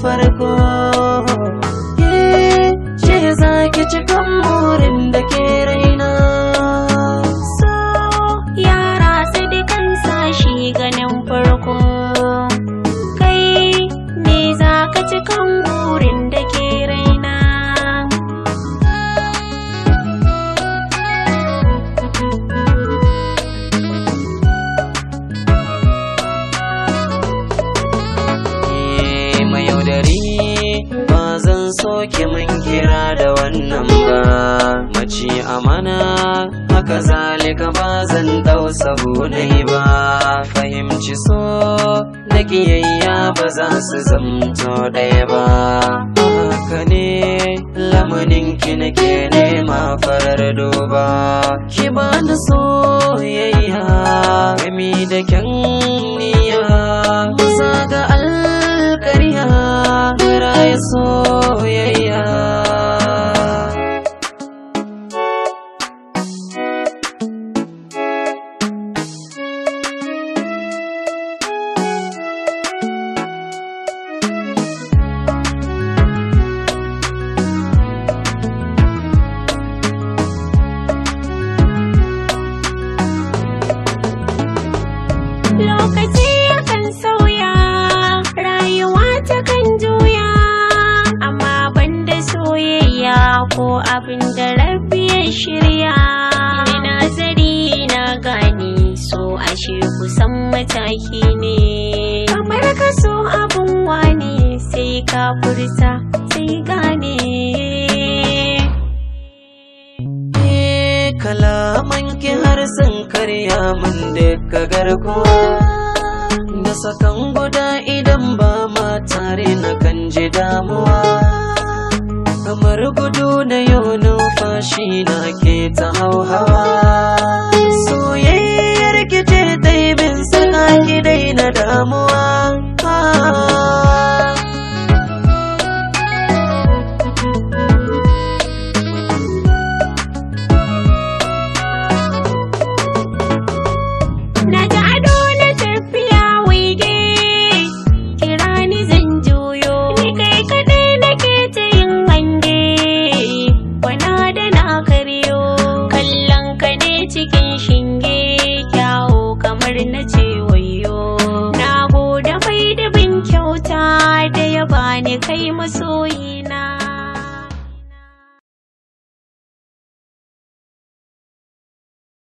farko. Ce za ki cikan burin da ke raina. So yara sadikan sashi ganin farko. Kai ne za ka cikan burin da ke raina. Ba zan soke mun kira da wannan ba, mace amana haka zalika ba zan dau sabonai ba. Fahimci so da kiyayya ba za su zamto ɗaya ba. Haka ne lamunin ki nake nema farar duba, ki ba da soyayya gami da kyan niyya. Musa ga alƙarya raya soyayya. Lokaci yakan sauya, rayuwa ta kan juya, amma banda soyayya ko abin da rabbi ya shirya. Ni nazari na gane so ashe kusan mataki ne, kamar ka so abun wane sai ka furta sai gane. Kalamanki har sun karya min duka garkuwa, da sakan guda idan ba ma tare na kan ji damuwa. Kamar gudu na yau numfashi na ke ta hauhawa, soyayyar ki ce dai bin saka ki daina damuwa. Cikin shinge kyawo kamar na ce wayo, na gode mai dubin kyauta da ya bani kai masoyina.